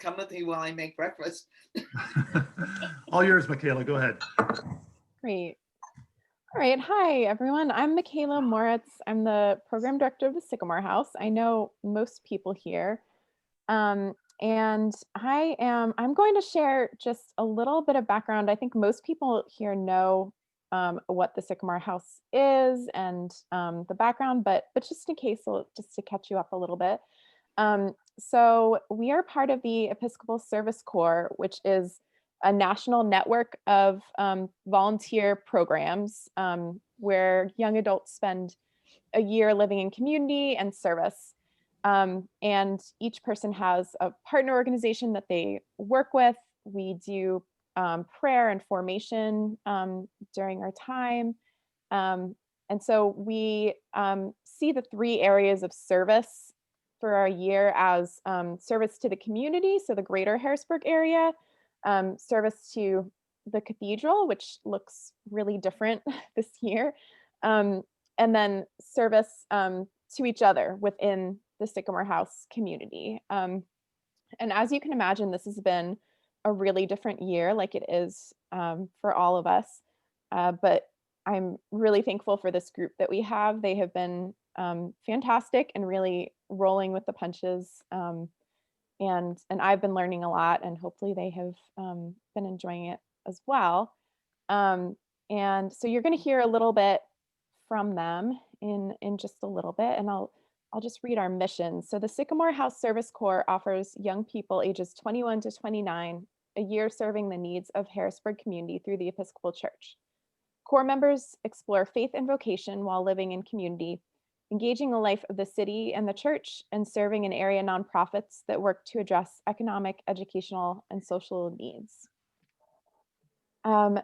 come with me while I make breakfast. All yours, Michalagh, go ahead. Great. All right. Hi, everyone. I'm Michalagh Moritz. I'm the program director of the Sycamore House. I know most people here. And I'm going to share just a little bit of background. I think most people here know what the Sycamore House is and the background, but just in case, just to catch you up a little bit. So we are part of the Episcopal Service Corps, which is a national network of volunteer programs where young adults spend a year living in community and service. And each person has a partner organization that they work with. We do prayer and formation during our time. And so we see the 3 areas of service for our year as service to the community, so the greater Harrisburg area, service to the cathedral, which looks really different this year, and then service to each other within the Sycamore House community. And as you can imagine, this has been a really different year, like it is for all of us. But I'm really thankful for this group that we have. They have been fantastic and really rolling with the punches. And I've been learning a lot, and hopefully they have been enjoying it as well. And so you're going to hear a little bit from them in just a little bit, and I'll just read our mission. So the Sycamore House Service Corps offers young people ages 21 to 29 a year serving the needs of Harrisburg community through the Episcopal Church. Corps members explore faith and vocation while living in community, engaging the life of the city and the church, and serving in area nonprofits that work to address economic, educational, and social needs.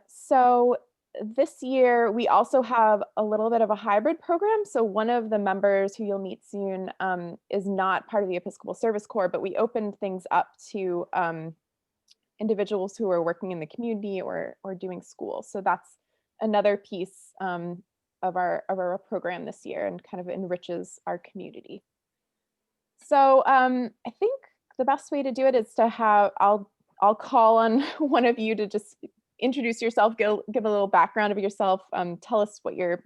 So this year, we also have a little bit of a hybrid program. So one of the members who you'll meet soon is not part of the Episcopal Service Corps, but we opened things up to individuals who are working in the community or doing school. So that's another piece of our program this year, and kind of enriches our community. So I think the best way to do it is to have, I'll call on one of you to just introduce yourself, give a little background of yourself, tell us what your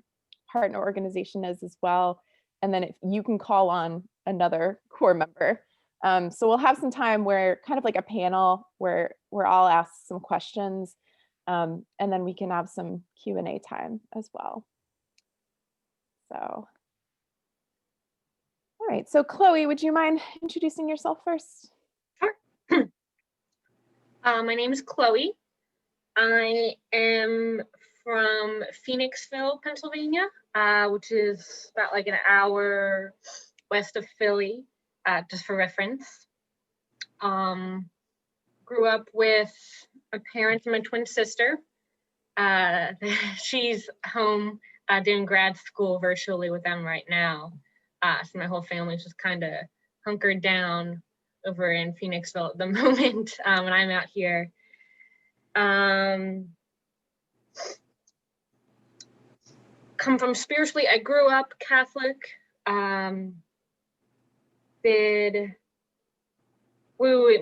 partner organization is as well, and then if you can call on another Corps member. So we'll have some time where kind of like a panel where I'll ask some questions, and then we can have some Q&A time as well. So, all right, so Chloe, would you mind introducing yourself first? Sure. My name is Chloe. I am from Phoenixville, Pennsylvania, which is about like an hour west of Philly, just for reference. Grew up with my parents and my twin sister. She's home doing grad school virtually with them right now. So my whole family's just kind of hunkered down over in Phoenixville at the moment, and I'm out here. Come from spiritually, I grew up Catholic. Wait,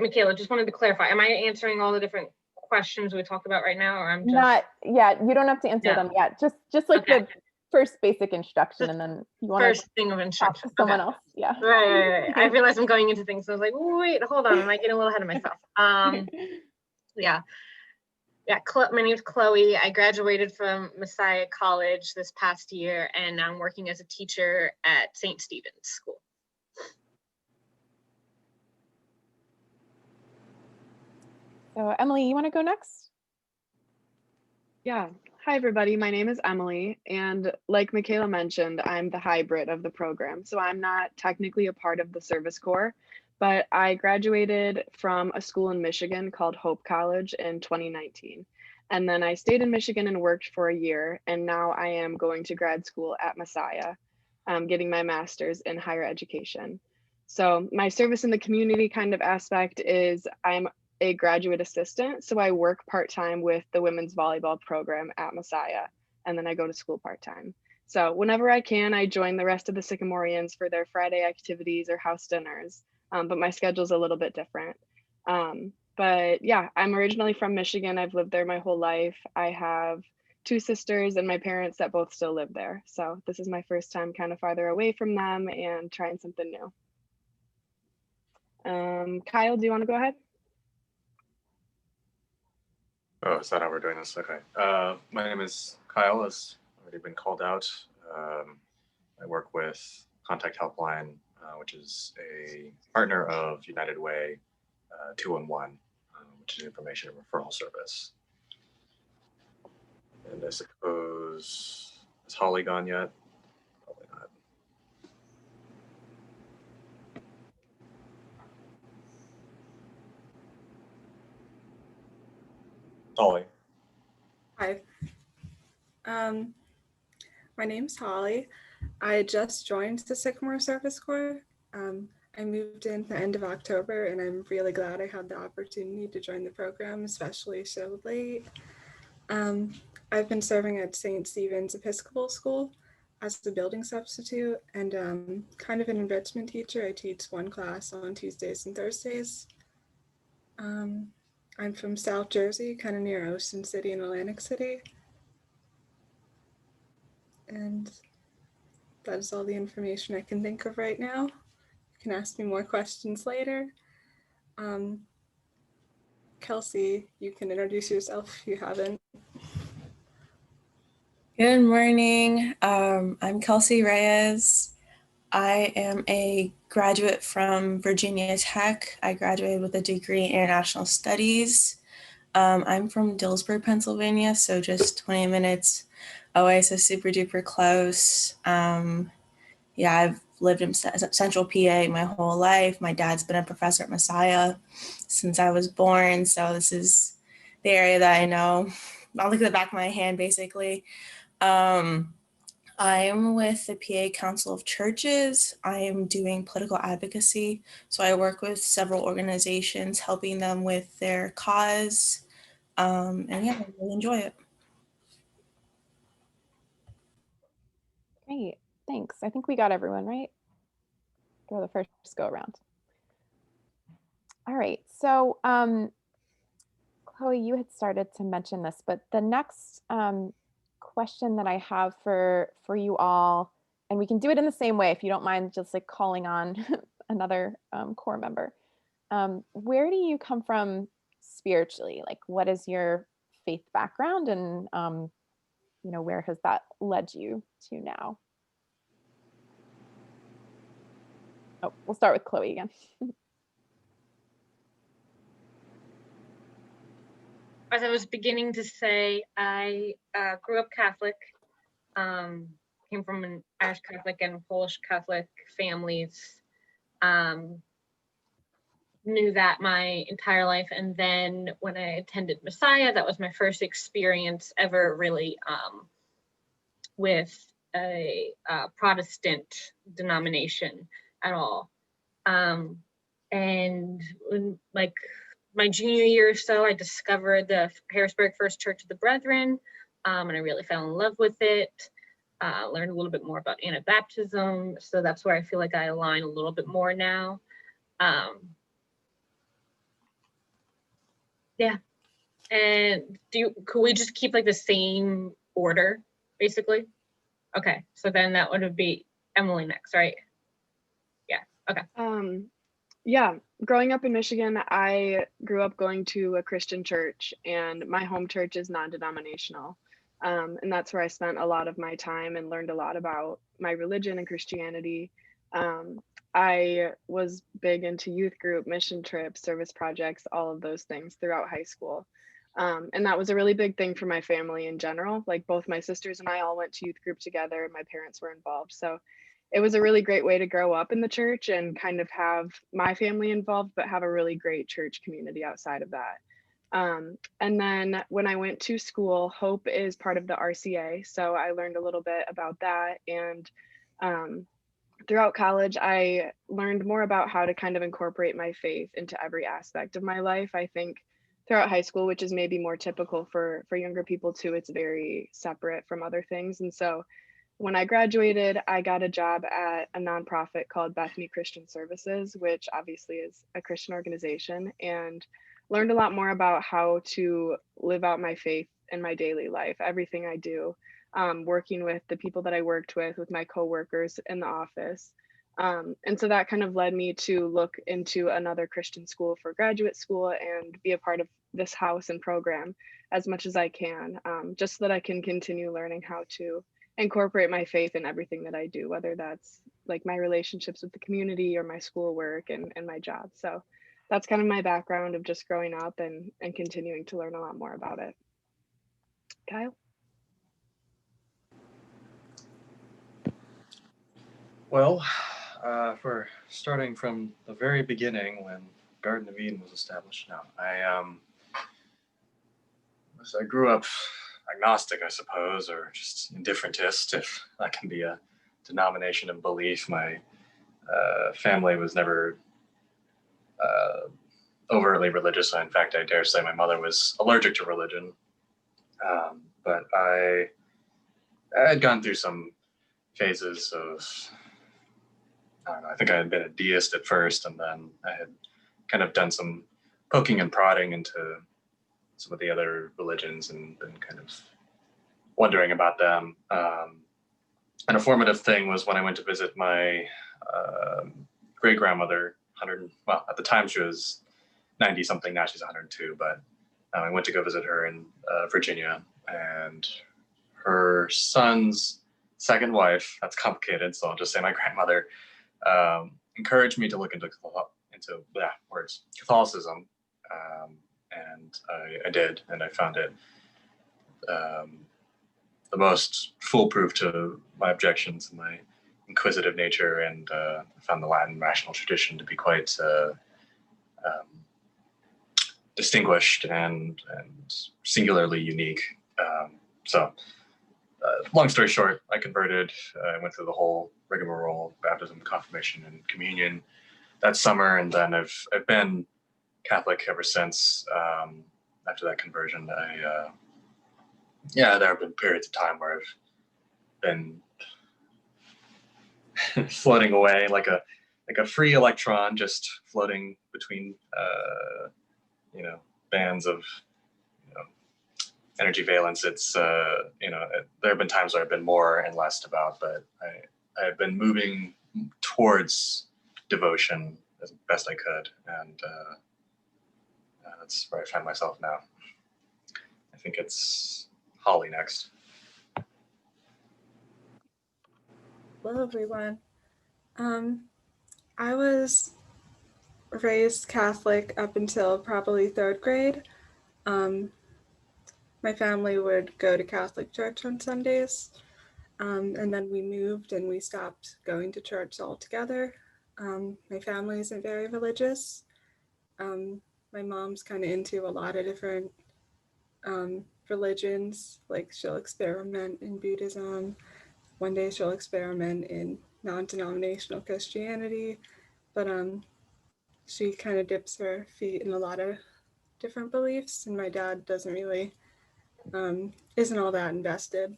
Michalagh, just wanted to clarify. Am I answering all the different questions we talked about right now, or I'm just not yet? You don't have to answer them yet. Just like the first basic instruction, and then you want first thing of instruction. To someone else. Yeah. Right. I realized I'm going into things. So I was like, wait, hold on. Am I getting a little ahead of myself? Yeah. My name is Chloe. I graduated from Messiah College this past year, and now I'm working as a teacher at St. Stephen's School. So Emily, you want to go next? Yeah. Hi, everybody. My name is Emily, and like Michalagh mentioned, I'm the hybrid of the program. So I'm not technically a part of the Service Corps, but I graduated from a school in Michigan called Hope College in 2019. And then I stayed in Michigan and worked for a year, and now I am going to grad school at Messiah, getting my master's in higher education. So my service in the community kind of aspect is I'm a graduate assistant. So I work part-time with the women's volleyball program at Messiah, and then I go to school part-time. So whenever I can, I join the rest of the Sycamoreans for their Friday activities or house dinners, but my schedule's a little bit different. But yeah, I'm originally from Michigan. I've lived there my whole life. I have two sisters and my parents that both still live there. So this is my first time kind of farther away from them and trying something new. Kyle, do you want to go ahead? Oh, is that how we're doing this? Okay. My name is Kyle, as already been called out. I work with Contact Helpline, which is a partner of United Way 211, which is an information and referral service. And I suppose, is Holly gone yet? Probably not. Holly. Hi. My name's Holly. I just joined the Sycamore Service Corps. I moved in the end of October, and I'm really glad I had the opportunity to join the program, especially so late. I've been serving at St. Stephen's Episcopal School as the building substitute and kind of an enrichment teacher. I teach one class on Tuesdays and Thursdays. I'm from South Jersey, kind of near Ocean City and Atlantic City. And that is all the information I can think of right now. You can ask me more questions later. Kelsey, you can introduce yourself if you haven't. Good morning. I'm Kelsey Reyes. I am a graduate from Virginia Tech. I graduated with a degree in international studies. I'm from Dillsburg, Pennsylvania, so just 20 minutes away, so super duper close. Yeah, I've lived in Central PA my whole life. My dad's been a professor at Messiah since I was born, so this is the area that I know. I'll look at the back of my hand, basically. I'm with the PA Council of Churches. I am doing political advocacy. So I work with several organizations, helping them with their cause. And yeah, I really enjoy it. Great, thanks. I think we got everyone right for the first go around. All right, so Chloe, you had started to mention this, but the next question that I have for you all, and we can do it in the same way if you don't mind, just like calling on another core member. Where do you come from spiritually? Like, what is your faith background, and you know, where has that led you to now? Oh, we'll start with Chloe again. As I was beginning to say, I grew up Catholic, came from an Irish Catholic and Polish Catholic families, knew that my entire life. And then when I attended Messiah, that was my first experience ever really with a Protestant denomination at all. And when, like, my junior year or so, I discovered the Harrisburg First Church of the Brethren, and I really fell in love with it. Learned a little bit more about Anabaptism, so that's where I feel like I align a little bit more now. Yeah, and could we just keep like the same order, basically? Okay, so then that would be Emily next, right? Yeah, okay. Yeah, growing up in Michigan, I grew up going to a Christian church, and my home church is non-denominational. And that's where I spent a lot of my time and learned a lot about my religion and Christianity. I was big into youth group, mission trips, service projects, all of those things throughout high school. And that was a really big thing for my family in general. Like, both my sisters and I all went to youth group together. My parents were involved. So it was a really great way to grow up in the church and kind of have my family involved, but have a really great church community outside of that. And then when I went to school, Hope is part of the RCA. So I learned a little bit about that. And throughout college, I learned more about how to kind of incorporate my faith into every aspect of my life. I think throughout high school, which is maybe more typical for younger people too, it's very separate from other things. And so when I graduated, I got a job at a nonprofit called Bethany Christian Services, which obviously is a Christian organization, and learned a lot more about how to live out my faith in my daily life, everything I do, working with the people that I worked with my coworkers in the office. And so that kind of led me to look into another Christian school for graduate school and be a part of this house and program as much as I can, just so that I can continue learning how to incorporate my faith in everything that I do, whether that's like my relationships with the community or my schoolwork and my job. So that's kind of my background of just growing up and continuing to learn a lot more about it. Kyle? Well, for starting from the very beginning when Garden of Eden was established. No, I grew up agnostic, I suppose, or just indifferentist, if that can be a denomination of belief. My family was never overtly religious. In fact, I dare say my mother was allergic to religion. But I had gone through some phases of, I don't know, I think I had been a deist at first, and then I had kind of done some poking and prodding into some of the other religions and been kind of wondering about them. And a formative thing was when I went to visit my great-grandmother, well, at the time she was 90 something, now she's 102, but I went to go visit her in Virginia, and her son's second wife, that's complicated, so I'll just say my grandmother, encouraged me to look into Catholicism, and I did, and I found it the most foolproof to my objections and my inquisitive nature, and I found the Latin rational tradition to be quite distinguished and singularly unique. So long story short, I converted. I went through the whole rigmarole, baptism, confirmation, and communion that summer, and then I've been Catholic ever since. After that conversion, there have been periods of time where I've been floating away like a free electron, just floating between bands of energy valence. It's there have been times where I've been more and less devout, but I've been moving towards devotion as best I could, and that's where I find myself now. I think it's Holly next. Hello, everyone. I was raised Catholic up until probably third grade. My family would go to Catholic church on Sundays, and then we moved and we stopped going to church altogether. My family isn't very religious. My mom's kind of into a lot of different religions, like she'll experiment in Buddhism. One day she'll experiment in non-denominational Christianity, but she kind of dips her feet in a lot of different beliefs, and my dad doesn't really, isn't all that invested.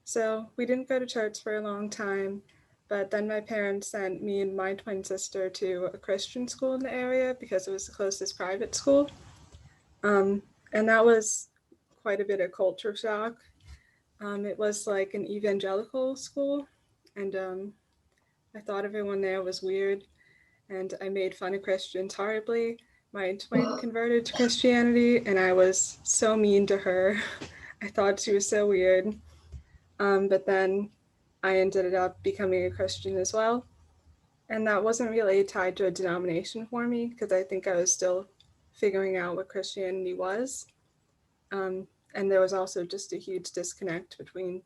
So we didn't go to church for a long time, but then my parents sent me and my twin sister to a Christian school in the area because it was the closest private school. And that was quite a bit of culture shock. It was like an evangelical school, and I thought everyone there was weird, and I made fun of Christians horribly. My twin converted to Christianity, and I was so mean to her. I thought she was so weird. But then I ended up becoming a Christian as well. And that wasn't really tied to a denomination for me, because I think I was still figuring out what Christianity was. And there was also just a huge disconnect between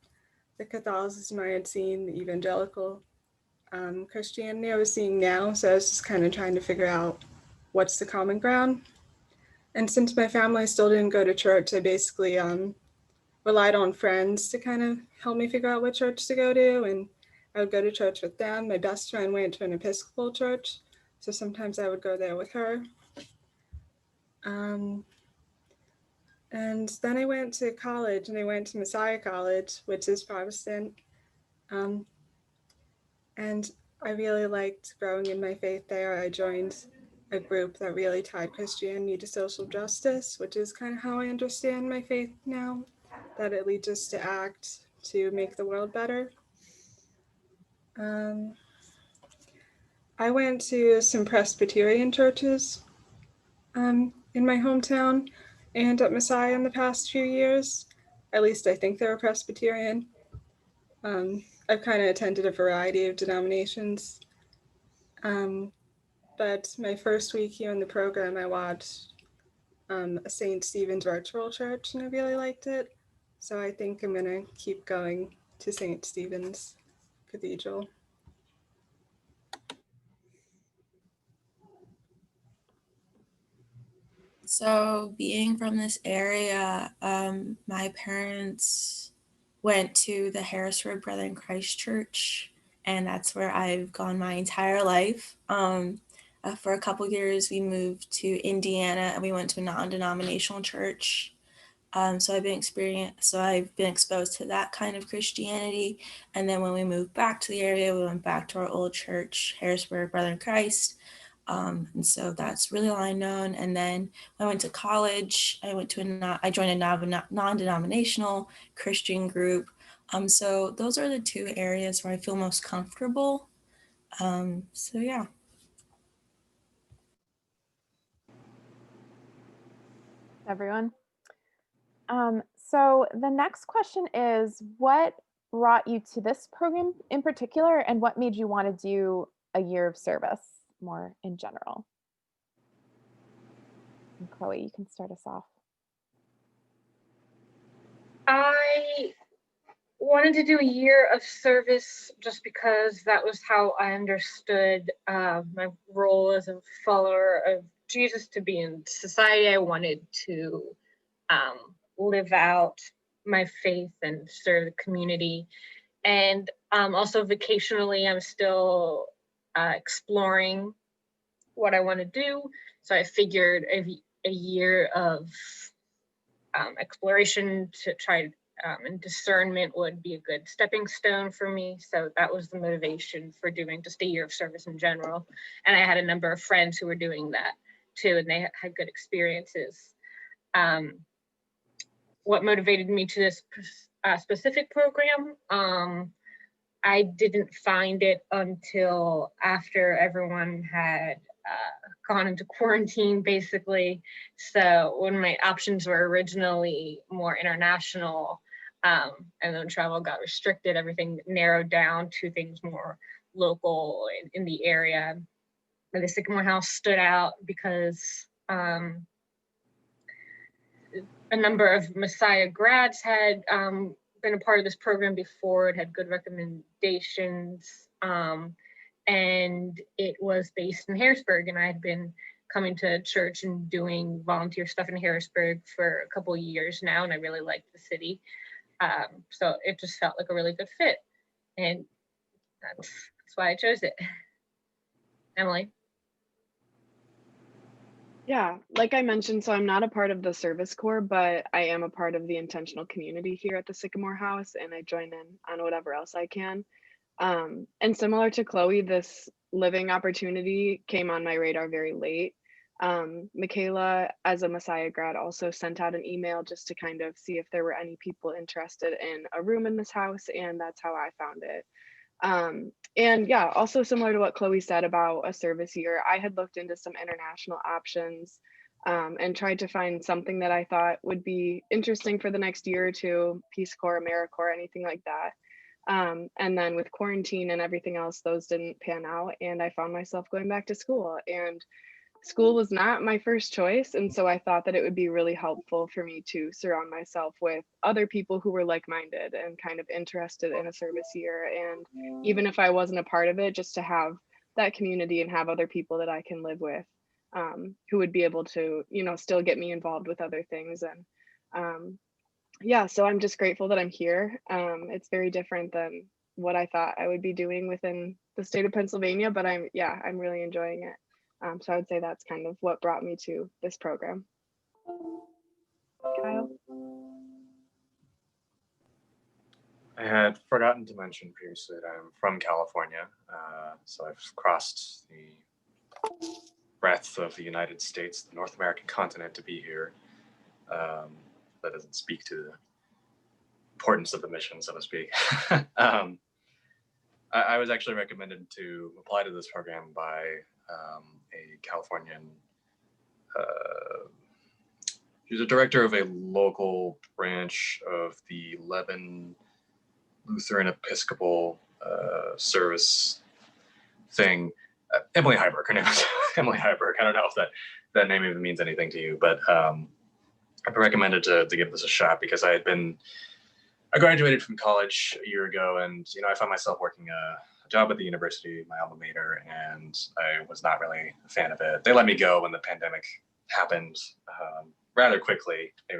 the Catholicism I had seen, the evangelical Christianity I was seeing now. So I was just kind of trying to figure out what's the common ground. And since my family still didn't go to church, I basically relied on friends to kind of help me figure out what church to go to. And I would go to church with them. My best friend went to an Episcopal church, so sometimes I would go there with her. And then I went to college, and I went to Michalagh College, which is Protestant. Um, and I really liked growing in my faith there. I joined a group that really tied Christianity to social justice, which is kind of how I understand my faith now, that it leads us to act to make the world better. I went to some Presbyterian churches in my hometown and at Messiah in the past few years. At least I think they're Presbyterian. I've kind of attended a variety of denominations. But my first week here in the program, I watched a St. Stephen's virtual church and I really liked it. So I think I'm going to keep going to St. Stephen's Cathedral. So being from this area, my parents went to the Harrisburg Brethren Christ Church, and that's where I've gone my entire life. For a couple years, we moved to Indiana and we went to a non-denominational church. So I've been exposed to that kind of Christianity. And then when we moved back to the area, we went back to our old church, Harrisburg Brethren Christ. And so that's really all I known. And then when I went to college, I joined a non-denominational Christian group. So those are the two areas where I feel most comfortable. So yeah. Everyone. So the next question is, what brought you to this program in particular, and what made you want to do a year of service more in general? And Chloe, you can start us off. I wanted to do a year of service just because that was how I understood my role as a follower of Jesus to be in society. I wanted to live out my faith and serve the community. And also vocationally, I'm still exploring what I want to do. So I figured a year of exploration to try and discernment would be a good stepping stone for me. So that was the motivation for doing just a year of service in general. And I had a number of friends who were doing that too, and they had good experiences. What motivated me to this specific program, I didn't find it until after everyone had gone into quarantine, basically. So when my options were originally more international, and then travel got restricted, everything narrowed down to things more local in the area. And the Sycamore House stood out because a number of Messiah grads had been a part of this program before. It had good recommendations, and it was based in Harrisburg, and I had been coming to church and doing volunteer stuff in Harrisburg for a couple of years now, and I really liked the city. So it just felt like a really good fit, and that's why I chose it. Emily? Yeah, like I mentioned, so I'm not a part of the Service Corps, but I am a part of the intentional community here at the Sycamore House, and I join in on whatever else I can. And similar to Chloe, this living opportunity came on my radar very late. Michalagh, as a Messiah grad, also sent out an email just to kind of see if there were any people interested in a room in this house, and that's how I found it. And yeah, also similar to what Chloe said about a service year, I had looked into some international options and tried to find something that I thought would be interesting for the next year or two, Peace Corps, AmeriCorps, anything like that. And then with quarantine and everything else, those didn't pan out, and I found myself going back to school, and school was not my first choice. And so I thought that it would be really helpful for me to surround myself with other people who were like-minded and kind of interested in a service year. And even if I wasn't a part of it, just to have that community and have other people that I can live with who would be able to, you know, still get me involved with other things. And yeah, so I'm just grateful that I'm here. It's very different than what I thought I would be doing within the state of Pennsylvania, but I'm really enjoying it. So I would say that's kind of what brought me to this program. Kyle? I had forgotten to mention previously that I'm from California, so I've crossed the breadth of the United States, the North American continent, to be here. That doesn't speak to the importance of the mission, so to speak. I was actually recommended to apply to this program by a Californian. She's a director of a local branch of the Lebanon Lutheran Episcopal Service thing. Emily Heiberg, her name is Emily Heiberg. I don't know if that name even means anything to you, but I've been recommended to give this a shot because I graduated from college a year ago, and I found myself working a job at the university, my alma mater, and I was not really a fan of it. They let me go when the pandemic happened rather quickly. They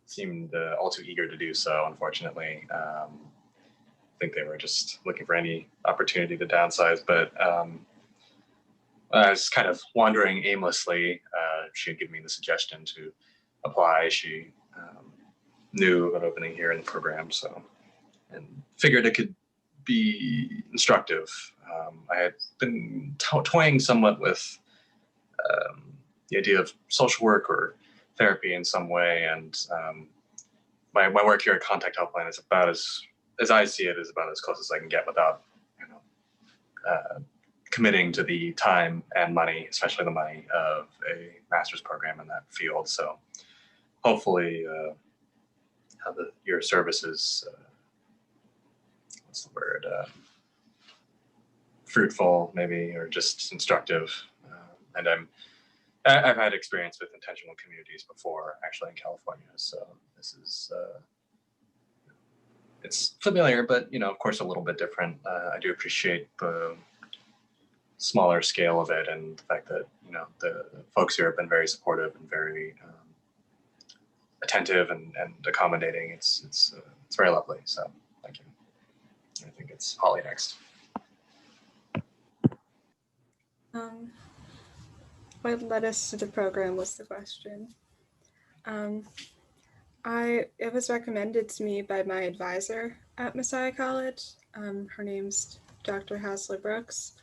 seemed all too eager to do so, unfortunately. I think they were just looking for any opportunity to downsize, but I was kind of wandering aimlessly. She had given me the suggestion to apply. She knew of an opening here in the program, and figured it could be instructive. I had been toying somewhat with the idea of social work or therapy in some way, and my work here at Contact Helpline is about as I see it, is about as close as I can get without committing to the time and money, especially the money of a master's program in that field. So hopefully your services, what's the word, fruitful maybe, or just instructive. And I've had experience with intentional communities before, actually, in California. So this is, it's familiar, but, of course, a little bit different. I do appreciate the smaller scale of it, and the fact that, the folks here have been very supportive and very attentive and accommodating. It's very lovely. So thank you. I think it's Holly next. What led us to the program was the question. It was recommended to me by my advisor at Messiah College. Her name's Dr. Hassler Brooks.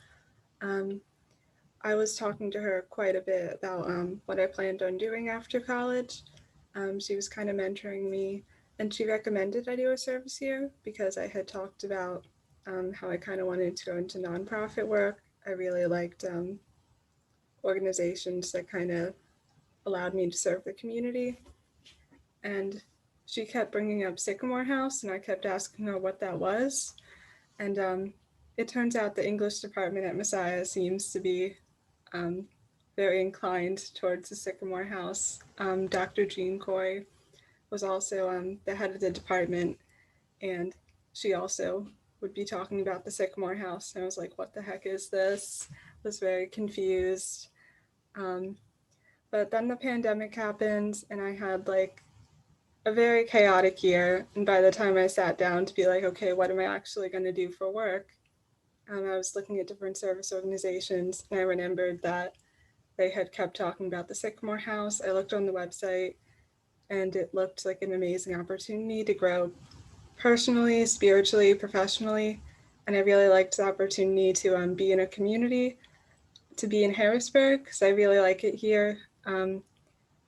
I was talking to her quite a bit about what I planned on doing after college. She was kind of mentoring me, and she recommended I do a service year because I had talked about how I kind of wanted to go into nonprofit work. I really liked organizations that kind of allowed me to serve the community. And she kept bringing up Sycamore House, and I kept asking her what that was. And it turns out the English department at Messiah seems to be very inclined towards the Sycamore House. Dr. Jean Coy was also the head of the department, and she also would be talking about the Sycamore House. And I was like, what the heck is this? I was very confused. But then the pandemic happened, and I had a very chaotic year. And by the time I sat down to be like, okay, what am I actually going to do for work? I was looking at different service organizations, and I remembered that they had kept talking about the Sycamore House. I looked on the website, and it looked like an amazing opportunity to grow personally, spiritually, professionally. And I really liked the opportunity to be in a community, to be in Harrisburg, because I really like it here.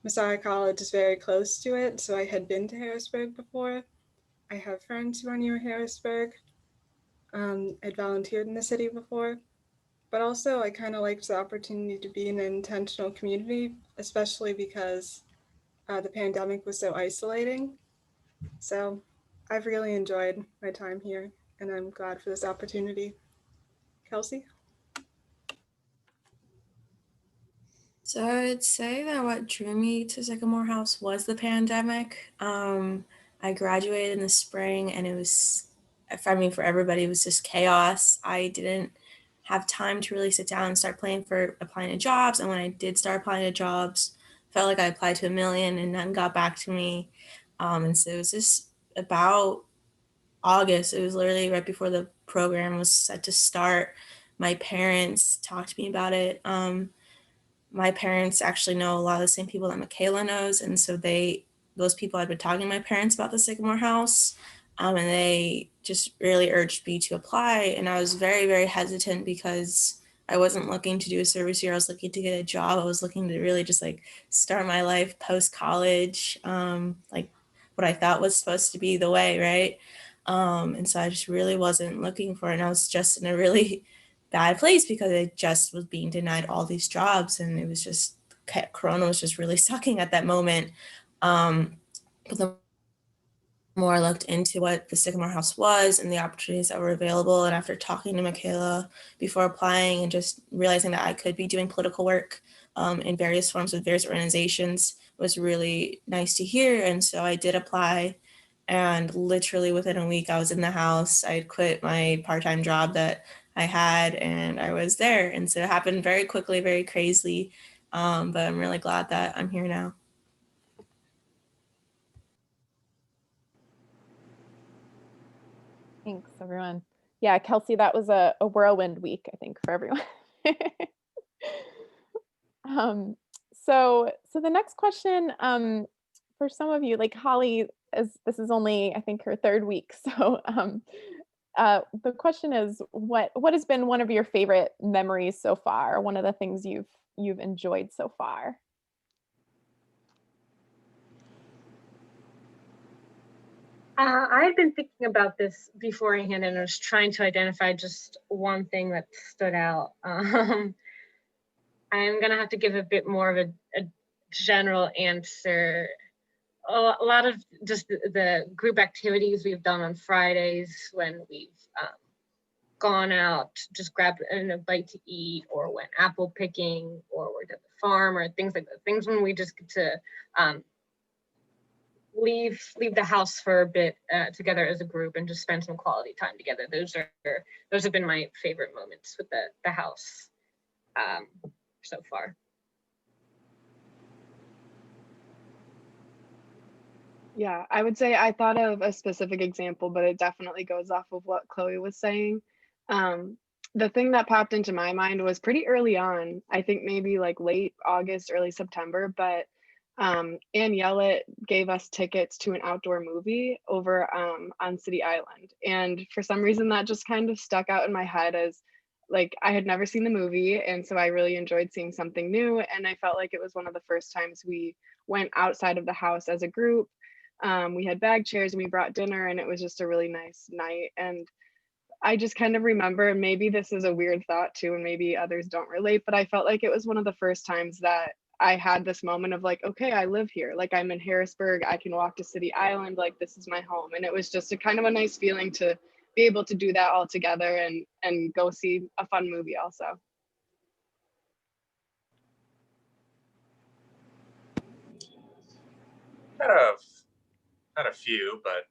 Messiah College is very close to it, so I had been to Harrisburg before. I have friends who are near Harrisburg. I'd volunteered in the city before, but also I kind of liked the opportunity to be in an intentional community, especially because the pandemic was so isolating. So I've really enjoyed my time here, and I'm glad for this opportunity. Kelsey? So I would say that what drew me to Sycamore House was the pandemic. I graduated in the spring, and it was, for everybody, it was just chaos. I didn't have time to really sit down and start applying to jobs. And when I did start applying to jobs, felt like I applied to a million and none got back to me. And so it was just about August. It was literally right before the program was set to start. My parents talked to me about it. My parents actually know a lot of the same people that Michalagh knows. And so those people had been talking to my parents about the Sycamore House. and they just really urged me to apply. And I was very, very hesitant because I wasn't looking to do a service year. I was looking to get a job. I was looking to really just like start my life post-college, like what I thought was supposed to be the way, right? And so I just really wasn't looking for it. And I was just in a really bad place because I just was being denied all these jobs. And it was just, Corona was just really sucking at that moment. But the more I looked into what the Sycamore House was and the opportunities that were available, and after talking to Michalagh before applying and just realizing that I could be doing political work in various forms with various organizations, was really nice to hear. And so I did apply, and literally within a week I was in the House. I had quit my part-time job that I had, and I was there. And so it happened very quickly, very crazily, but I'm really glad that I'm here now. Thanks, everyone. Yeah, Kelsey, that was a whirlwind week, I think, for everyone. So the next question, for some of you, like Holly, this is only, I think, her third week. So the question is, what has been one of your favorite memories so far? One of the things you've enjoyed so far? I had been thinking about this beforehand, and I was trying to identify just one thing that stood out. I'm going to have to give a bit more of a general answer. A lot of just the group activities we've done on Fridays when we've gone out, just grabbed a bite to eat, or went apple picking, or worked at the farm, or things like that. Things when we just get to leave the house for a bit together as a group and just spend some quality time together. Those have been my favorite moments with the house so far. Yeah, I would say I thought of a specific example, but it definitely goes off of what Chloe was saying. The thing that popped into my mind was pretty early on, I think maybe like late August, early September, but Ann Yellett gave us tickets to an outdoor movie over on City Island. And for some reason that just kind of stuck out in my head as like I had never seen the movie. And so I really enjoyed seeing something new. And I felt like it was one of the first times we went outside of the house as a group. We had bag chairs and we brought dinner, and it was just a really nice night. And I just kind of remember, maybe this is a weird thought too, and maybe others don't relate, but I felt like it was one of the first times that I had this moment of like, okay, I live here. Like I'm in Harrisburg, I can walk to City Island, like this is my home. And it was just a kind of a nice feeling to be able to do that all together and go see a fun movie also. Had a few, but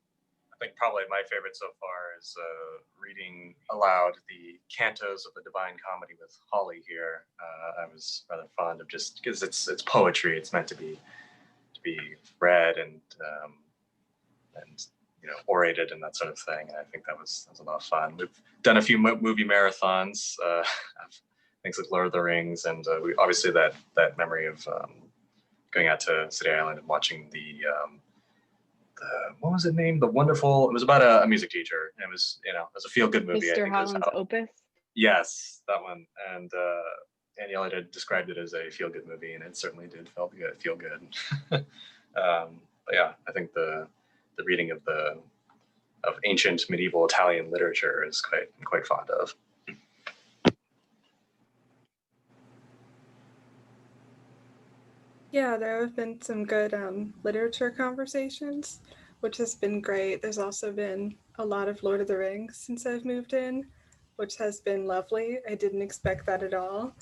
I think probably my favorite so far is reading aloud the cantos of the Divine Comedy with Holly here. I was rather fond of, just because it's poetry. It's meant to be read and you know, orated and that sort of thing. And I think that was a lot of fun. We've done a few movie marathons, things like Lord of the Rings, and we obviously that memory of going out to City Island and watching the what was it named? The Wonderful. It was about a music teacher. And it was, you know, it was a feel good movie. Mr. Holland's Opus. Yes, that one. And Ann Yellett had described it as a feel good movie, and it certainly did feel good. But yeah, I think the reading of ancient medieval Italian literature is quite fond of. Yeah, there have been some good literature conversations, which has been great. There's also been a lot of Lord of the Rings since I've moved in, which has been lovely. I didn't expect that at all.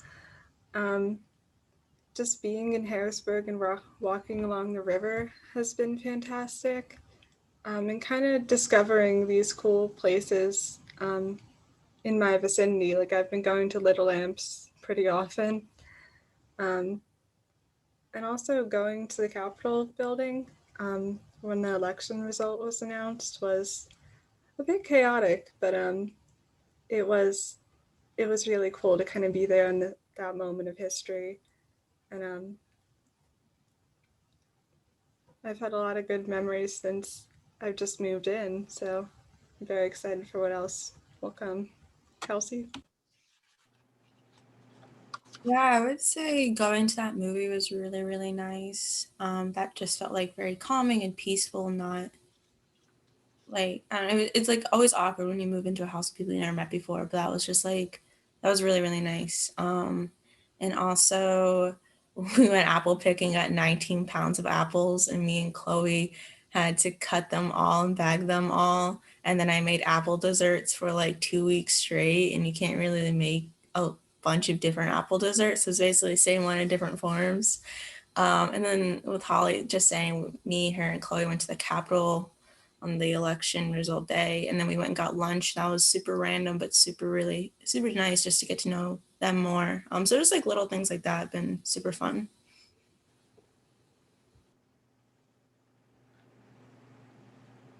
Just being in Harrisburg and walking along the river has been fantastic. And kind of discovering these cool places in my vicinity. Like I've been going to Little Lamps pretty often. And also going to the Capitol building when the election result was announced was a bit chaotic, but it was really cool to kind of be there in that moment of history. And I've had a lot of good memories since I've just moved in, so I'm very excited for what else will come. Kelsey? Yeah, I would say going to that movie was really, really nice. That just felt like very calming and peaceful, not like, I don't know, it's like always awkward when you move into a house with people you never met before, but that was just like, that was really, really nice. And also we went apple picking, got 19 pounds of apples, and me and Chloe had to cut them all and bag them all. And then I made apple desserts for like 2 weeks straight, and you can't really make a bunch of different apple desserts. So it's basically the same one in different forms. And then with Holly, just saying, me, her, and Chloe went to the Capitol on the election result day, and then we went and got lunch. That was super random, but super nice just to get to know them more. So just like little things like that have been super fun.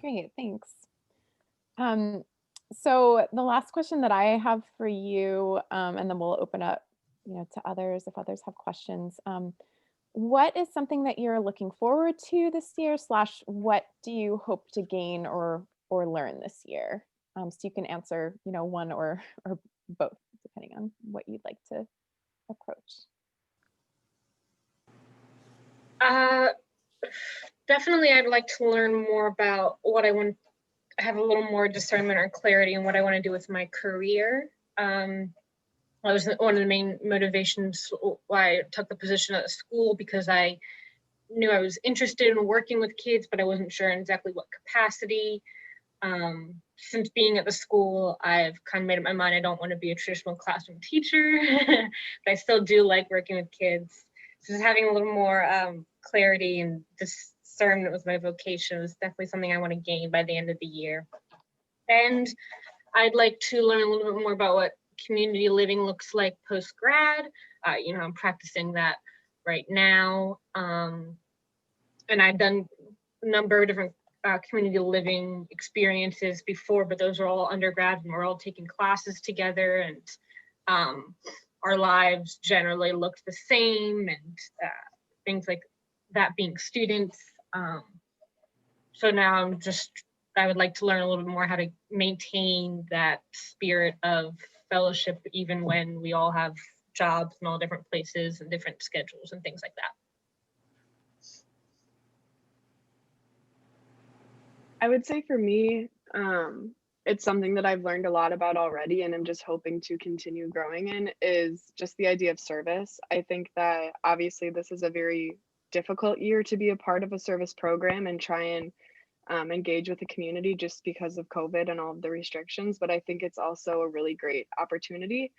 Great, thanks. So the last question that I have for you, and then we'll open up, to others if others have questions. What is something that you're looking forward to this year, / what do you hope to gain or learn this year? So you can answer, one or both, depending on what you'd like to approach. Definitely, I'd like to learn more about what I want. I have a little more discernment or clarity in what I want to do with my career. That was one of the main motivations why I took the position at the school, because I knew I was interested in working with kids, but I wasn't sure in exactly what capacity. Since being at the school, I've kind of made up my mind I don't want to be a traditional classroom teacher, but I still do like working with kids. So just having a little more clarity and discernment with my vocation was definitely something I want to gain by the end of the year. And I'd like to learn a little bit more about what community living looks like post-grad. I'm practicing that right now. And I've done a number of different community living experiences before, but those are all undergrad, and we're all taking classes together, and our lives generally looked the same, and things like that being students. So now I would like to learn a little bit more how to maintain that spirit of fellowship, even when we all have jobs in all different places and different schedules and things like that. I would say for me, it's something that I've learned a lot about already, and I'm just hoping to continue growing in, is just the idea of service. I think that obviously this is a very difficult year to be a part of a service program and try and engage with the community just because of COVID and all of the restrictions. But I think it's also a really great opportunity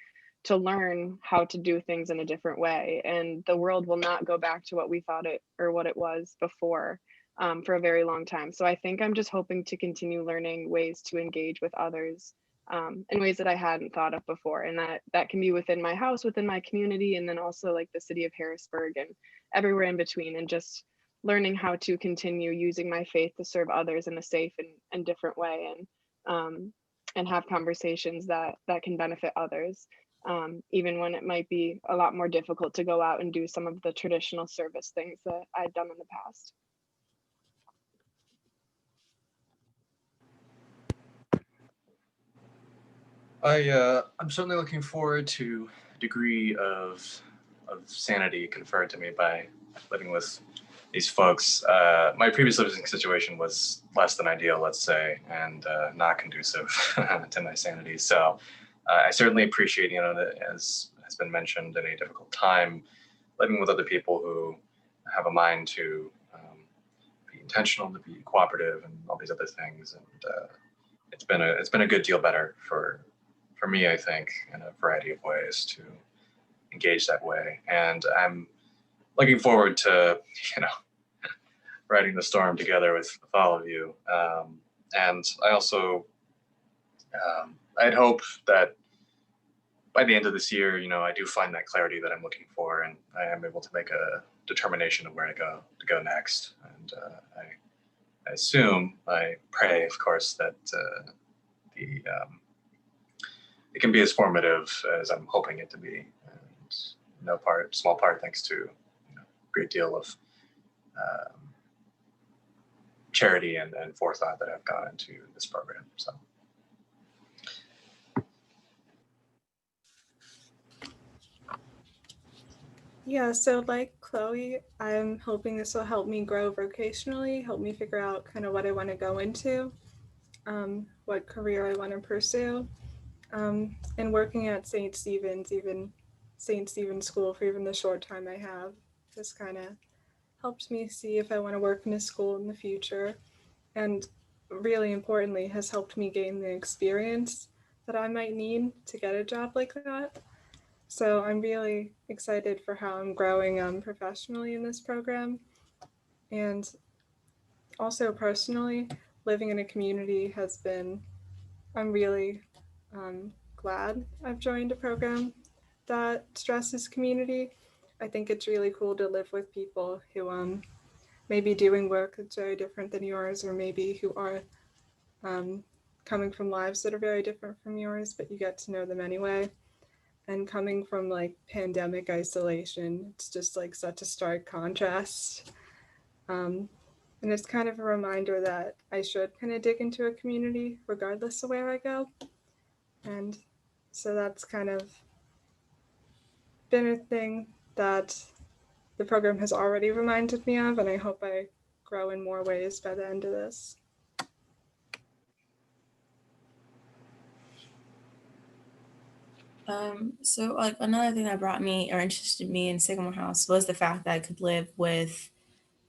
to learn how to do things in a different way. And the world will not go back to what we thought it or what it was before for a very long time. So I think I'm just hoping to continue learning ways to engage with others in ways that I hadn't thought of before. And that can be within my house, within my community, and then also like the city of Harrisburg and everywhere in between, and just learning how to continue using my faith to serve others in a safe and different way, and have conversations that can benefit others, even when it might be a lot more difficult to go out and do some of the traditional service things that I've done in the past. I'm certainly looking forward to a degree of sanity conferred to me by living with these folks. My previous living situation was less than ideal, let's say, and not conducive to my sanity. So I certainly appreciate, as has been mentioned, in a difficult time, living with other people who have a mind to be intentional, to be cooperative, and all these other things. And it's been a good deal better for me, I think, in a variety of ways to engage that way. And I'm looking forward to, riding the storm together with all of you. And I also, I'd hope that by the end of this year, I do find that clarity that I'm looking for, and I am able to make a determination of where to go next. And I assume, I pray, of course, that it can be as formative as I'm hoping it to be, and small part thanks to a great deal of charity and forethought that have gone into this program. So. Yeah, so like Chloe, I'm hoping this will help me grow vocationally, help me figure out kind of what I want to go into, what career I want to pursue. And working at St. Stephen's, even St. Stephen's School for even the short time I have, just kind of helped me see if I want to work in a school in the future. And really importantly, has helped me gain the experience that I might need to get a job like that. So I'm really excited for how I'm growing professionally in this program. And also personally, living in a community has been, I'm really glad I've joined a program that stresses community. I think it's really cool to live with people who may be doing work that's very different than yours, or maybe who are coming from lives that are very different from yours, but you get to know them anyway. And coming from like pandemic isolation, it's just like such a stark contrast. And it's kind of a reminder that I should kind of dig into a community regardless of where I go. And so that's kind of been a thing that the program has already reminded me of, and I hope I grow in more ways by the end of this. So like another thing that brought me or interested me in Sycamore House was the fact that I could live with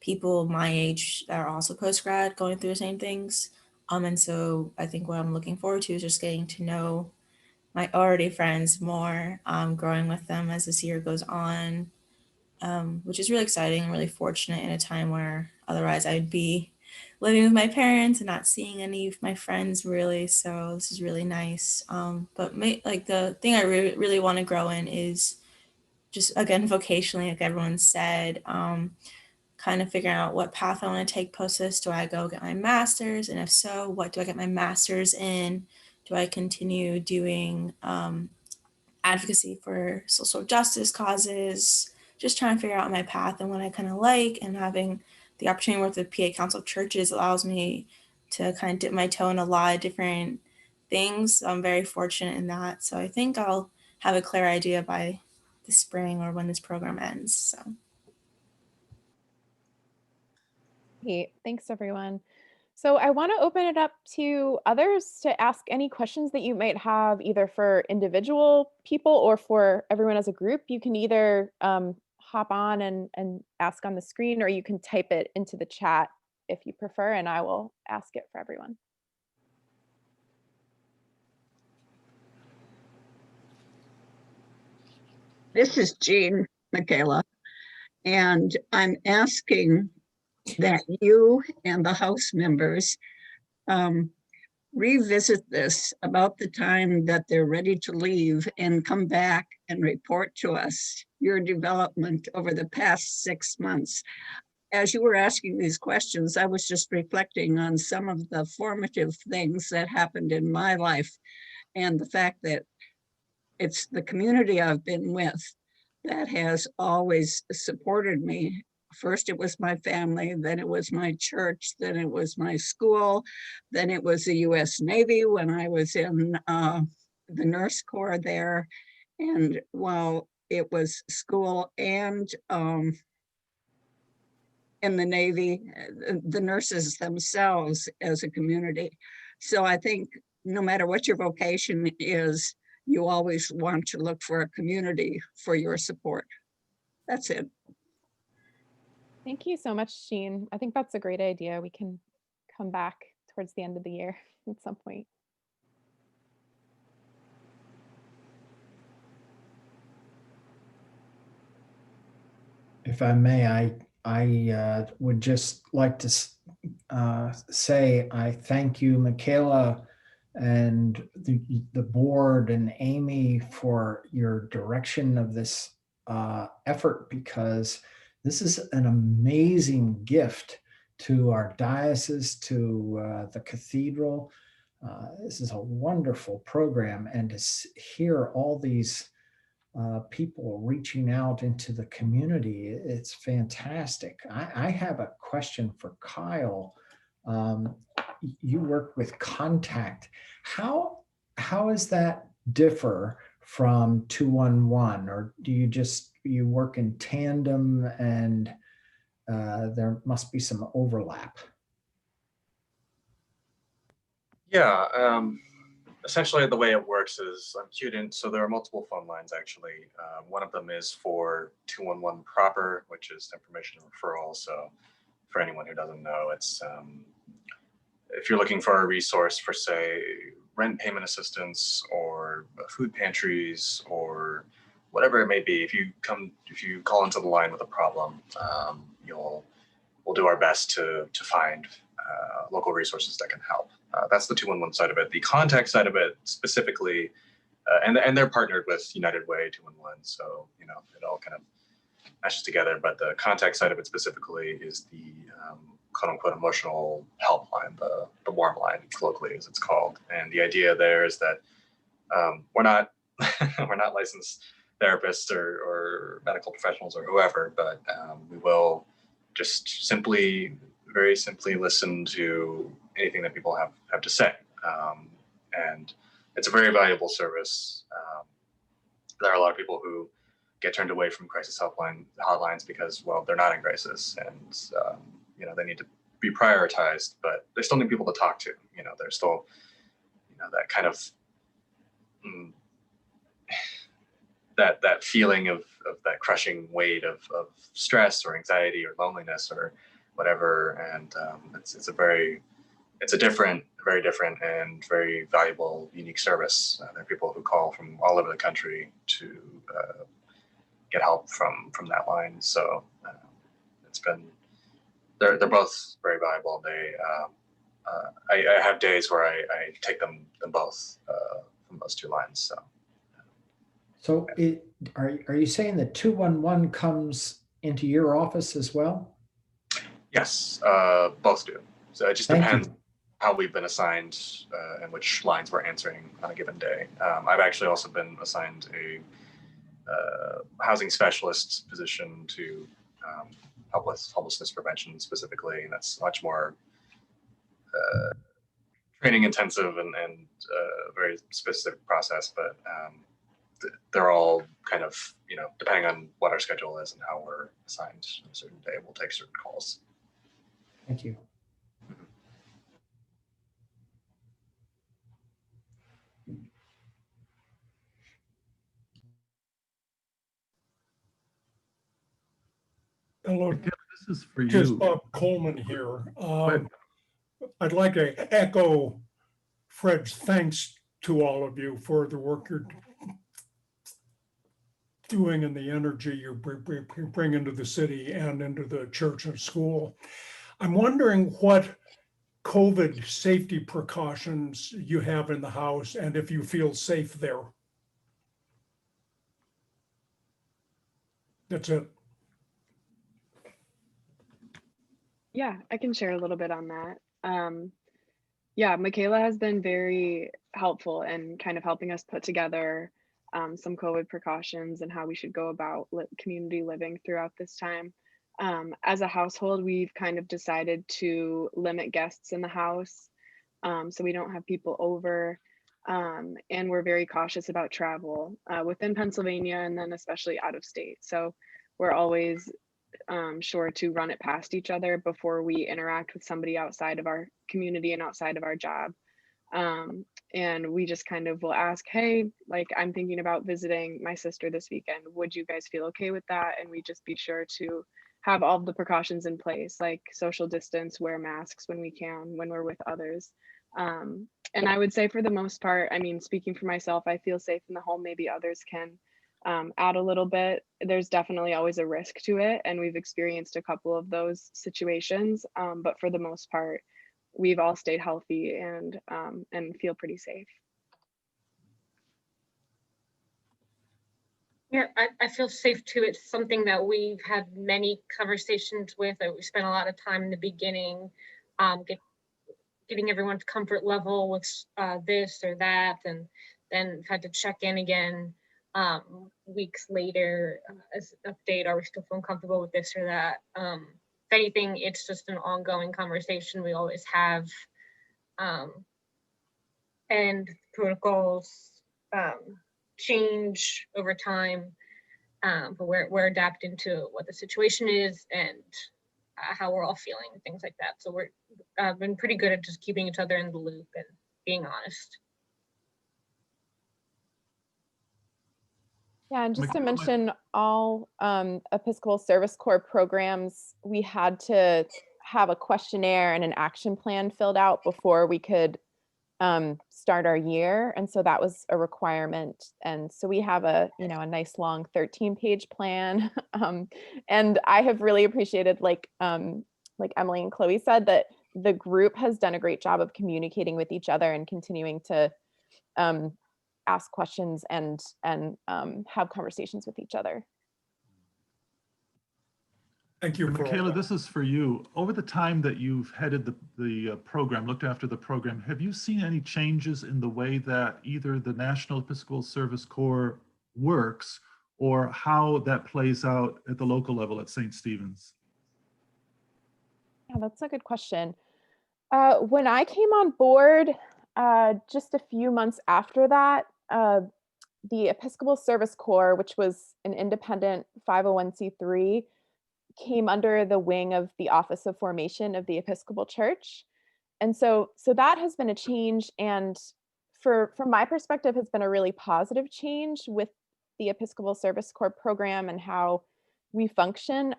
people my age that are also post-grad going through the same things. And so I think what I'm looking forward to is just getting to know my already friends more, growing with them as this year goes on, which is really exciting and really fortunate in a time where otherwise I'd be living with my parents and not seeing any of my friends really. So this is really nice. But like the thing I really want to grow in is just, again, vocationally, like everyone said, kind of figuring out what path I want to take post this. Do I go get my master's? And if so, what do I get my master's in? Do I continue doing advocacy for social justice causes? Just trying to figure out my path and what I kind of like, and having the opportunity to work with the PA Council of Churches allows me to kind of dip my toe in a lot of different things. So I'm very fortunate in that. So I think I'll have a clear idea by the spring or when this program ends. So. Great. Thanks, everyone. So I want to open it up to others to ask any questions that you might have, either for individual people or for everyone as a group. You can either hop on and ask on the screen, or you can type it into the chat if you prefer, and I will ask it for everyone. This is Jean Michalagh, and I'm asking that you and the House members revisit this about the time that they're ready to leave and come back and report to us your development over the past 6 months. As you were asking these questions, I was just reflecting on some of the formative things that happened in my life, and the fact that it's the community I've been with that has always supported me. First, it was my family, then it was my church, then it was my school, then it was the US Navy when I was in the nurse corps there. And while it was school and in the Navy, the nurses themselves as a community. So I think no matter what your vocation is, you always want to look for a community for your support. That's it. Thank you so much, Jean. I think that's a great idea. We can come back towards the end of the year at some point. If I may, I would just like to say I thank you, Michalagh, and the board and Amy for your direction of this effort, because this is an amazing gift to our diocese, to the cathedral. This is a wonderful program, and to hear all these people reaching out into the community, it's fantastic. I have a question for Kyle. you work with contact. How does that differ from 211, or do you work in tandem and there must be some overlap? Yeah, essentially the way it works is I'm queued in, so there are multiple phone lines actually. One of them is for 211 proper, which is information referral. So for anyone who doesn't know, it's if you're looking for a resource for, say, rent payment assistance or food pantries or whatever it may be, if you call into the line with a problem, we'll do our best to find local resources that can help. That's the 211 side of it. The contact side of it specifically, and they're partnered with United Way 211, so it all kind of meshes together. But the contact side of it specifically is the quote unquote emotional helpline, the warm line, colloquially as it's called. And the idea there is that we're not licensed therapists or medical professionals or whoever, but we will just very simply listen to anything that people have to say. And it's a very valuable service. There are a lot of people who get turned away from crisis hotlines because, well, they're not in crisis, and they need to be prioritized, but they still need people to talk to. There's still that kind of that feeling of that crushing weight of stress or anxiety or loneliness or whatever, and it's a very different and very valuable, unique service. There are people who call from all over the country to get help from that line. So they're both very valuable. I have days where I take them both from those two lines. So are you saying that 211 comes into your office as well? Yes, both do. So it just depends how we've been assigned and which lines we're answering on a given day. I've actually also been assigned a housing specialist position to help with homelessness prevention specifically, and that's much more training intensive and very specific process, but they're all kind of, depending on what our schedule is and how we're assigned on a certain day, we'll take certain calls. Thank you. Hello, This is for just you. Bob Coleman here. I'd like to echo Fred's thanks to all of you for the work you're doing and the energy you bring into the city and into the church and school. I'm wondering what COVID safety precautions you have in the house and if you feel safe there. That's it. Yeah, I can share a little bit on that. Yeah, Michalagh has been very helpful in kind of helping us put together some COVID precautions and how we should go about community living throughout this time. As a household, we've kind of decided to limit guests in the house so we don't have people over. And we're very cautious about travel within Pennsylvania and then especially out of state. So we're always sure to run it past each other before we interact with somebody outside of our community and outside of our job. And we just kind of will ask, hey, like I'm thinking about visiting my sister this weekend. Would you guys feel okay with that? And we just be sure to have all the precautions in place, like social distance, wear masks when we can, when we're with others. And I would say for the most part, I mean, speaking for myself, I feel safe in the home. Maybe others can add a little bit. There's definitely always a risk to it. And we've experienced a couple of those situations. But for the most part, we've all stayed healthy and feel pretty safe. Yeah, I feel safe too. It's something that we've had many conversations with. We spent a lot of time in the beginning getting everyone's comfort level with this or that, and then had to check in again weeks later as an update. Are we still feeling comfortable with this or that? anything, it's just an ongoing conversation we always have. And protocols change over time, but we're adapting to what the situation is and how we're all feeling, things like that. So we're been pretty good at just keeping each other in the loop and being honest. Yeah, and just to mention all Episcopal Service Corps programs, we had to have a questionnaire and an action plan filled out before we could start our year. And so that was a requirement. And so we have a nice long 13-page plan. And I have really appreciated, like Emily and Chloe said, that the group has done a great job of communicating with each other and continuing to ask questions and have conversations with each other. Thank you. Michalagh, this is for you. Over the time that you've headed the program, looked after the program, have you seen any changes in the way that either the National Episcopal Service Corps works or how that plays out at the local level at St. Stephen's? Yeah, that's a good question. When I came on board, just a few months after that, the Episcopal Service Corps, which was an independent 501c3, came under the wing of the Office of Formation of the Episcopal Church. And so that has been a change, and from my perspective has been a really positive change with the Episcopal Service Corps program and how we function.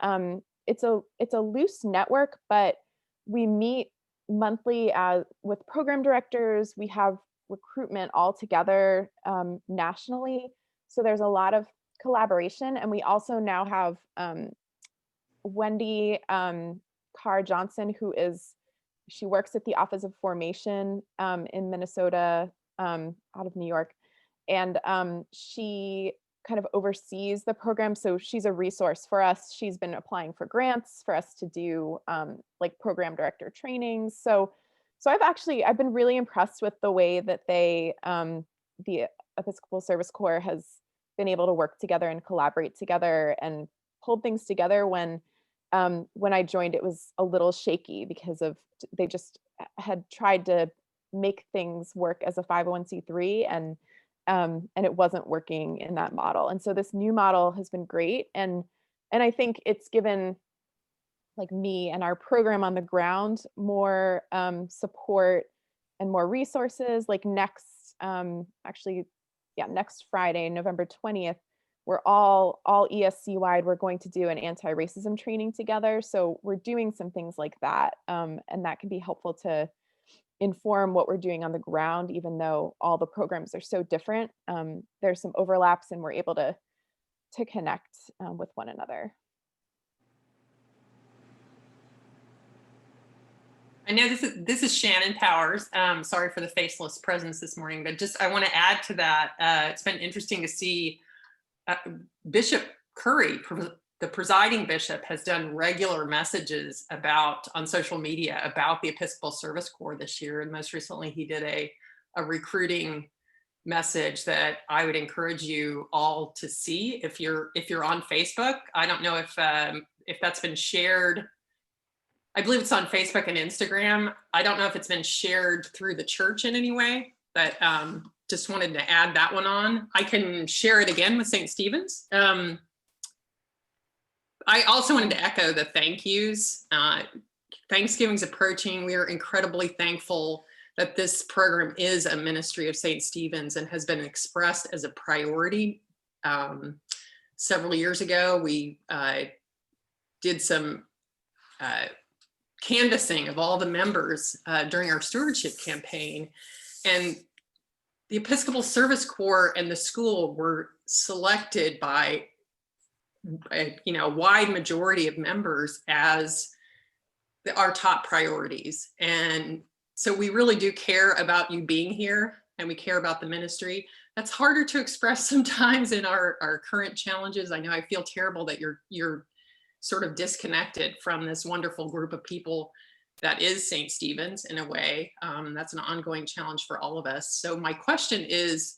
It's a loose network, but we meet monthly with program directors. We have recruitment all together nationally. So there's a lot of collaboration, and we also now have Wendy Carr Johnson, she works at the Office of Formation in Minnesota, out of New York, and she kind of oversees the program. So she's a resource for us. She's been applying for grants for us to do like program director trainings. So I've been really impressed with the way that the Episcopal Service Corps has been able to work together and collaborate together and hold things together. When I joined, it was a little shaky because they just had tried to make things work as a 501c3 and it wasn't working in that model. And so this new model has been great. And I think it's given like me and our program on the ground more support and more resources. Like next Friday, November 20th, we're all ESC wide, we're going to do an anti-racism training together. So we're doing some things like that. And that can be helpful to inform what we're doing on the ground, even though all the programs are so different. There's some overlaps and we're able to connect with one another. I know this is Shannon Powers. Sorry for the faceless presence this morning, but I want to add to that. It's been interesting to see Bishop Curry, the presiding bishop, has done regular messages on social media about the Episcopal Service Corps this year. And most recently he did a recruiting message that I would encourage you all to see if you're on Facebook. I don't know if that's been shared. I believe it's on Facebook and Instagram. I don't know if it's been shared through the church in any way, but just wanted to add that one on. I can share it again with St. Stephen's. I also wanted to echo the thank yous. Thanksgiving's approaching. We are incredibly thankful that this program is a ministry of St. Stephen's and has been expressed as a priority. Several years ago, we did some canvassing of all the members during our stewardship campaign, and the Episcopal Service Corps and the school were selected by a wide majority of members as our top priorities. And so we really do care about you being here, and we care about the ministry. That's harder to express sometimes in our current challenges. I know I feel terrible that you're sort of disconnected from this wonderful group of people that is St. Stephen's in a way. That's an ongoing challenge for all of us. So my question is,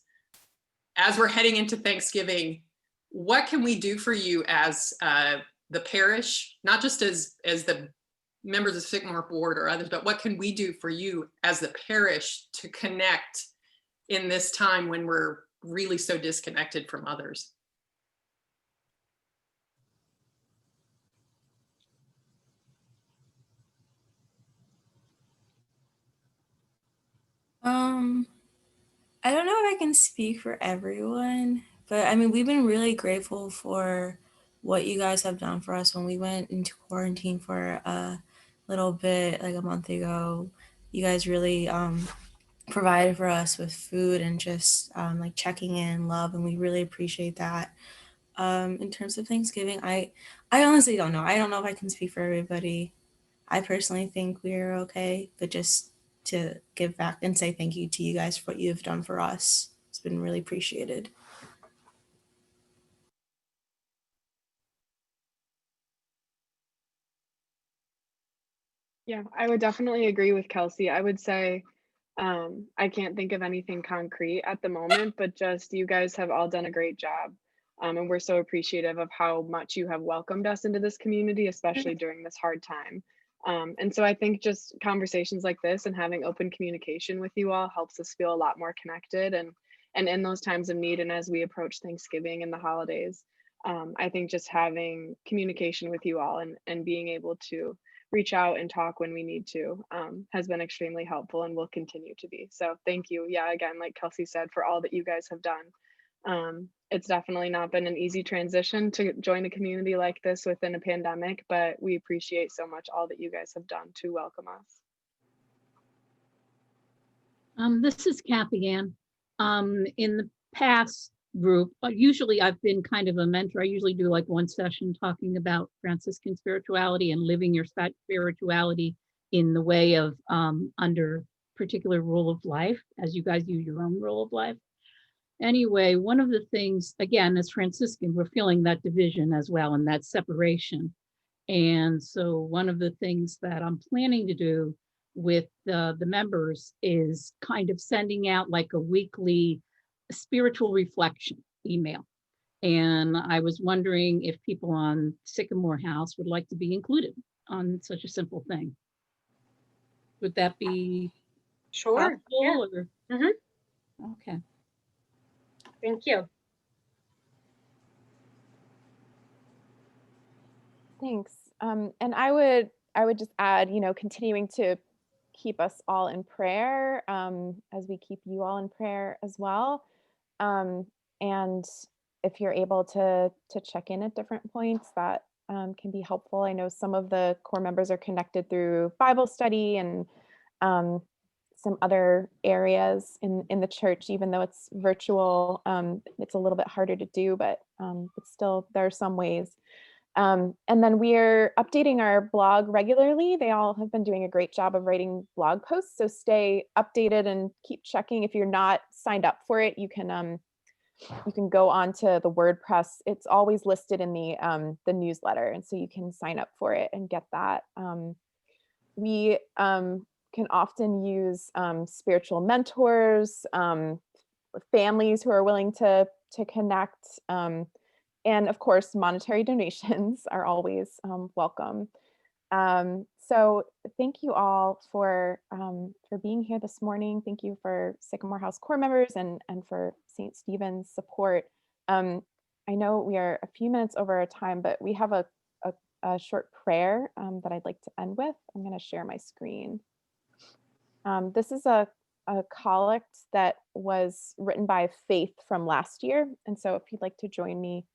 as we're heading into Thanksgiving, what can we do for you as the parish, not just as the members of Sycamore board or others, but what can we do for you as the parish to connect in this time when we're really so disconnected from others? I don't know if I can speak for everyone, but I mean, we've been really grateful for what you guys have done for us when we went into quarantine for a little bit, like a month ago. You guys really provided for us with food and just like checking in, love, and we really appreciate that. In terms of Thanksgiving, I honestly don't know. I don't know if I can speak for everybody. I personally think we're okay, but just to give back and say thank you to you guys for what you've done for us. It's been really appreciated. Yeah, I would definitely agree with Kelsey. I would say I can't think of anything concrete at the moment, but just you guys have all done a great job. And we're so appreciative of how much you have welcomed us into this community, especially during this hard time. And so I think just conversations like this and having open communication with you all helps us feel a lot more connected. And in those times of need and as we approach Thanksgiving and the holidays, I think just having communication with you all and being able to reach out and talk when we need to has been extremely helpful and will continue to be. So thank you. Yeah, again, like Kelsey said, for all that you guys have done. It's definitely not been an easy transition to join a community like this within a pandemic, but we appreciate so much all that you guys have done to welcome us. This is Kathy Ann. In the past group, usually I've been kind of a mentor. I usually do like one session talking about Franciscan spirituality and living your spirituality in the way of under particular rule of life, as you guys use your own rule of life. Anyway, one of the things, again, as Franciscan, we're feeling that division as well and that separation. And so one of the things that I'm planning to do with the members is kind of sending out like a weekly spiritual reflection email. And I was wondering if people on Sycamore House would like to be included on such a simple thing. Would that be sure? Yeah. Or? Mm-hmm. Okay. Thank you. Thanks. And I would just add, continuing to keep us all in prayer as we keep you all in prayer as well. And if you're able to check in at different points, that can be helpful. I know some of the core members are connected through Bible study and some other areas in the church, even though it's virtual. It's a little bit harder to do, but still there are some ways. And then we're updating our blog regularly. They all have been doing a great job of writing blog posts. So stay updated and keep checking. If you're not signed up for it, you can go on to the WordPress. It's always listed in the newsletter. And so you can sign up for it and get that. We can often use spiritual mentors, families who are willing to connect. And of course, monetary donations are always welcome. So thank you all for being here this morning. Thank you for Sycamore House core members and for St. Stephen's support. I know we are a few minutes over our time, but we have a short prayer that I'd like to end with. I'm going to share my screen. This is a collect that was written by Faith from last year. And so if you'd like to join me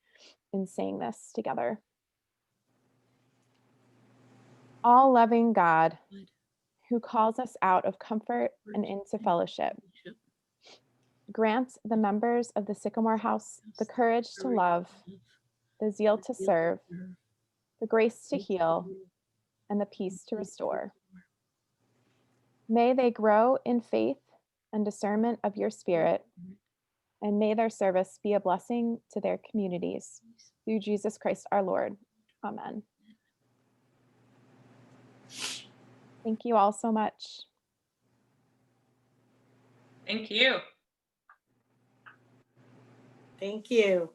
in saying this together. All loving God, who calls us out of comfort and into fellowship, grant the members of the Sycamore House the courage to love, the zeal to serve, the grace to heal, and the peace to restore. May they grow in faith and discernment of your Spirit, and may their service be a blessing to their communities. Through Jesus Christ our Lord. Amen. Thank you all so much. Thank you. Thank you.